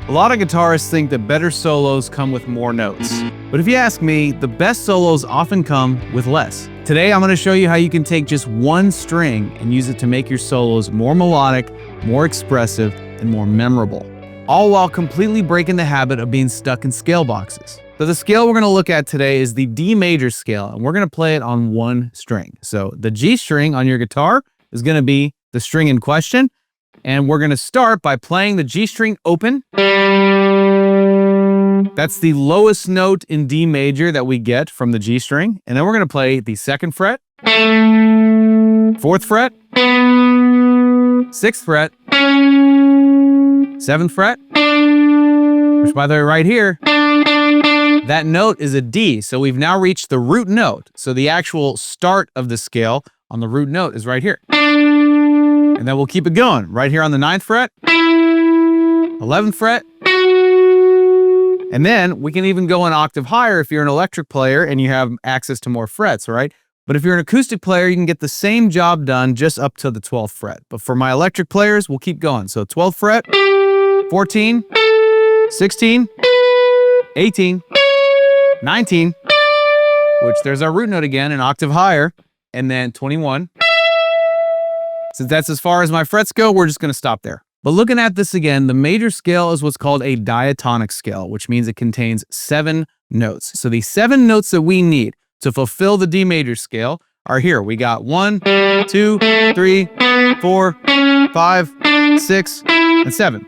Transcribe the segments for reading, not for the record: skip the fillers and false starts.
A lot of guitarists think that better solos come with more notes. But if you ask me, the best solos often come with less. Today, I'm going to show you how you can take just one string and use it to make your solos more melodic, more expressive, and more memorable. All while completely breaking the habit of being stuck in scale boxes. So the scale we're going to look at today is the D major scale, and we're going to play it on one string. So the G string on your guitar is going to be the string in question, and we're going to start by playing the G string open. That's the lowest note in D major that we get from the G string, and then we're going to play the 2nd fret, 4th fret, 6th fret, 7th fret, which by the way right here, that note is a D, so we've now reached the root note. So the actual start of the scale on the root note is right here. And then we'll keep it going right here on the 9th fret, 11th fret, and then we can even go an octave higher if you're an electric player and you have access to more frets, right? But if you're an acoustic player, you can get the same job done just up to the 12th fret. But for my electric players, we'll keep going. So 12th fret, 14, 16, 18, 19, which there's our root note again, an octave higher, and then 21. Since that's as far as my frets go, we're just going to stop there. But looking at this again, the major scale is what's called a diatonic scale, which means it contains 7 notes. So the 7 notes that we need to fulfill the D major scale are here. We got 1, 2, 3, 4, 5, 6, and 7.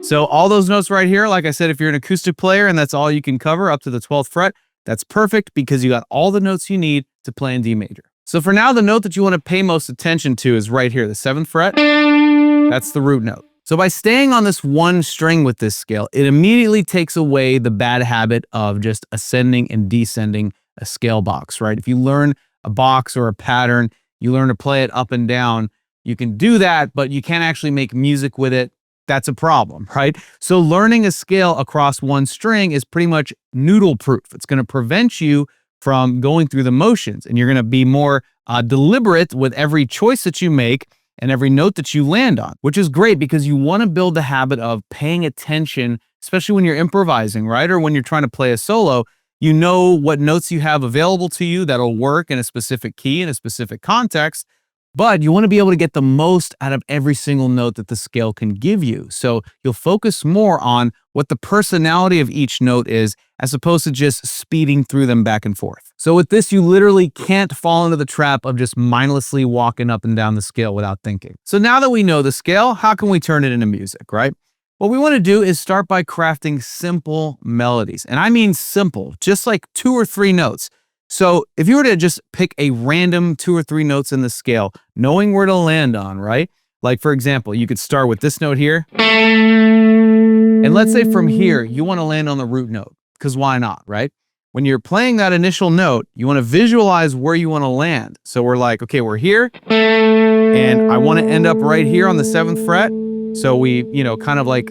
So all those notes right here, like I said, if you're an acoustic player and that's all you can cover up to the 12th fret, that's perfect because you got all the notes you need to play in D major. So for now, the note that you want to pay most attention to is right here, the 7th fret. That's the root note. So by staying on this one string with this scale, it immediately takes away the bad habit of just ascending and descending a scale box, right? If you learn a box or a pattern, you learn to play it up and down, you can do that, but you can't actually make music with it. That's a problem, right? So learning a scale across one string is pretty much noodle proof. It's going to prevent you from going through the motions, and you're going to be more deliberate with every choice that you make and every note that you land on, which is great because you want to build the habit of paying attention, especially when you're improvising, right? Or when you're trying to play a solo, you know what notes you have available to you that'll work in a specific key, in a specific context, but you want to be able to get the most out of every single note that the scale can give you. So you'll focus more on what the personality of each note is as opposed to just speeding through them back and forth. So with this, you literally can't fall into the trap of just mindlessly walking up and down the scale without thinking. So now that we know the scale, how can we turn it into music, right? What we want to do is start by crafting simple melodies. And I mean simple, just like 2 or 3 notes. So if you were to just pick a random 2 or 3 notes in the scale, knowing where to land on, right? Like for example, you could start with this note here. And let's say from here, you want to land on the root note, because why not, right? When you're playing that initial note, you want to visualize where you want to land. So we're like, okay, we're here, and I want to end up right here on the 7th fret. So we, kind of like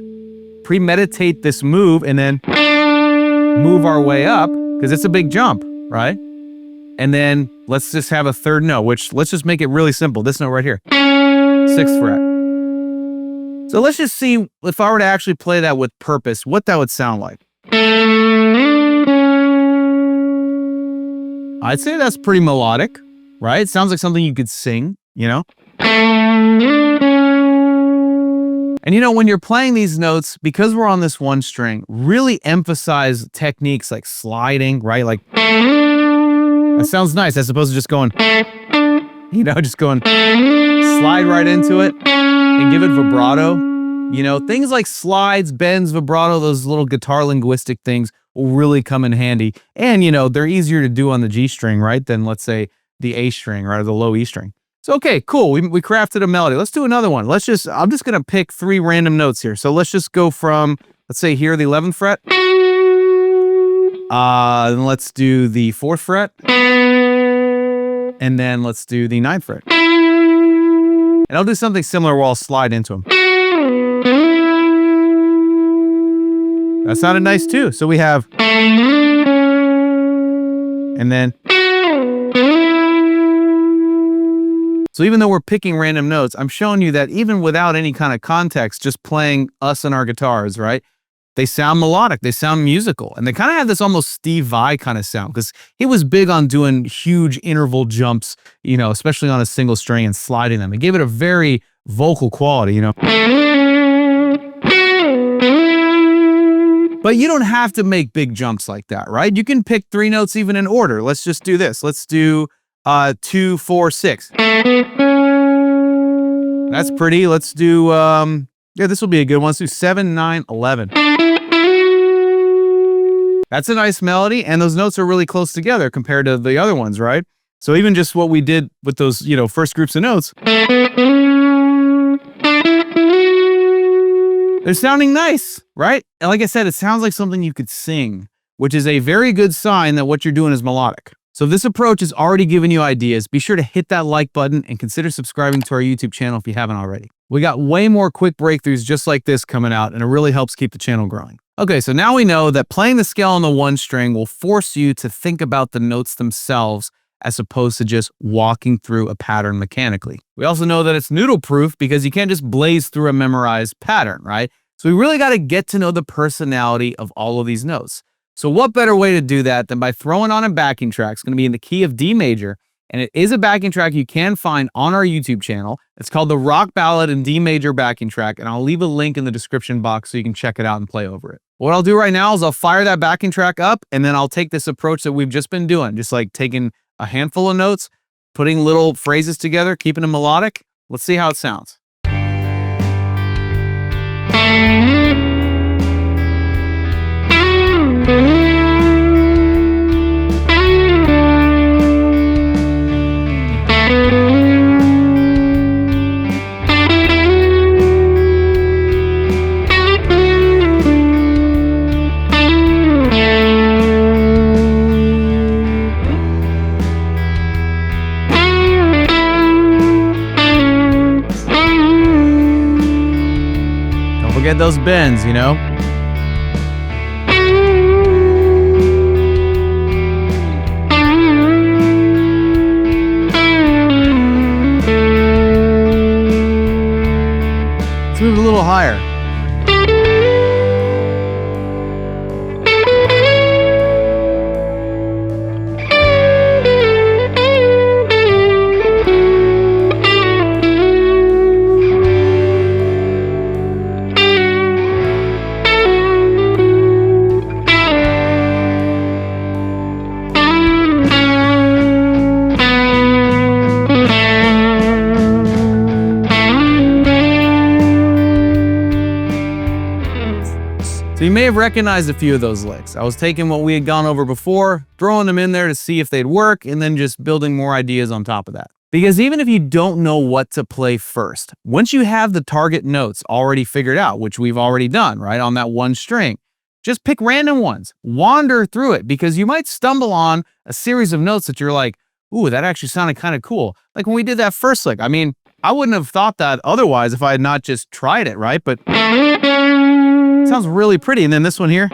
premeditate this move and then move our way up, because it's a big jump, right? And then let's just have a 3rd note, which let's just make it really simple. This note right here, 6th fret. So let's just see if I were to actually play that with purpose, what that would sound like. I'd say that's pretty melodic, right? It sounds like something you could sing, And when you're playing these notes, because we're on this one string, really emphasize techniques like sliding, right? Like, that sounds nice as opposed to just going, just going, slide right into it and give it vibrato. Things like slides, bends, vibrato, those little guitar linguistic things will really come in handy. And, they're easier to do on the G string, right? Than let's say the A string, right? Or the low E string. So, okay, cool. We crafted a melody. Let's do another one. I'm just going to pick 3 random notes here. So let's just go from, let's say here, the 11th fret. Then let's do the 4th fret. And then let's do the 9th fret. And I'll do something similar where I'll slide into them. That sounded nice too. So we have, and then, So even though we're picking random notes, I'm showing you that even without any kind of context, just playing us and our guitars, right? They sound melodic, they sound musical, and they kind of have this almost Steve Vai kind of sound because he was big on doing huge interval jumps, you know, especially on a single string and sliding them. It gave it a very vocal quality, you know. But you don't have to make big jumps like that, right? You can pick 3 notes even in order. Let's just do this. Let's do 2, 4, 6. That's pretty. Let's do, yeah, this will be a good one. Let's do 7, 9, 11. That's a nice melody, and those notes are really close together compared to the other ones, right? So even just what we did with those, you know, first groups of notes, they're sounding nice, right? And like I said, it sounds like something you could sing, which is a very good sign that what you're doing is melodic. So if this approach has already given you ideas, be sure to hit that like button and consider subscribing to our YouTube channel if you haven't already. We got way more quick breakthroughs just like this coming out, and it really helps keep the channel growing. Okay, so now we know that playing the scale on the 1 string will force you to think about the notes themselves as opposed to just walking through a pattern mechanically. We also know that it's noodle-proof because you can't just blaze through a memorized pattern, right? So we really got to get to know the personality of all of these notes. So what better way to do that than by throwing on a backing track? It's going to be in the key of D major, and it is a backing track you can find on our YouTube channel. It's called the Rock Ballad in D major backing track, and I'll leave a link in the description box so you can check it out and play over it. What I'll do right now is I'll fire that backing track up, and then I'll take this approach that we've just been doing, just like taking a handful of notes, putting little phrases together, keeping them melodic. Let's see how it sounds. Get those bends, you know? Let's move a little higher. So you may have recognized a few of those licks. I was taking what we had gone over before, throwing them in there to see if they'd work, and then just building more ideas on top of that. Because even if you don't know what to play first, once you have the target notes already figured out, which we've already done, right, on that 1 string, just pick random ones, wander through it, because you might stumble on a series of notes that you're like, ooh, that actually sounded kind of cool. Like when we did that first lick, I mean, I wouldn't have thought that otherwise if I had not just tried it, right? But it sounds really pretty. And then this one here,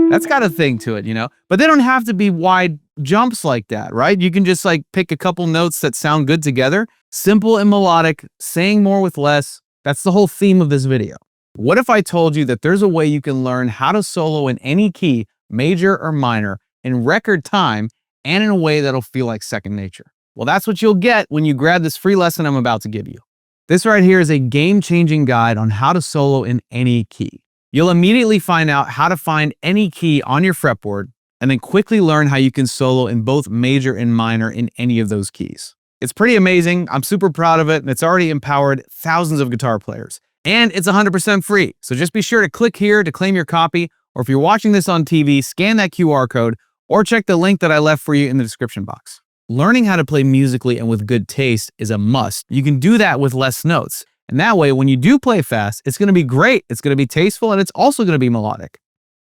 that's got a thing to it, you know? But they don't have to be wide jumps like that, right? You can just like pick a couple notes that sound good together, simple and melodic, saying more with less. That's the whole theme of this video. What if I told you that there's a way you can learn how to solo in any key, major or minor, in record time and in a way that'll feel like second nature? Well, that's what you'll get when you grab this free lesson I'm about to give you. This right here is a game-changing guide on how to solo in any key. You'll immediately find out how to find any key on your fretboard and then quickly learn how you can solo in both major and minor in any of those keys. It's pretty amazing. I'm super proud of it, and it's already empowered thousands of guitar players. And it's 100% free. So just be sure to click here to claim your copy, or if you're watching this on TV, scan that QR code or check the link that I left for you in the description box. Learning how to play musically and with good taste is a must. You can do that with less notes. And that way, when you do play fast, it's going to be great, it's going to be tasteful, and it's also going to be melodic.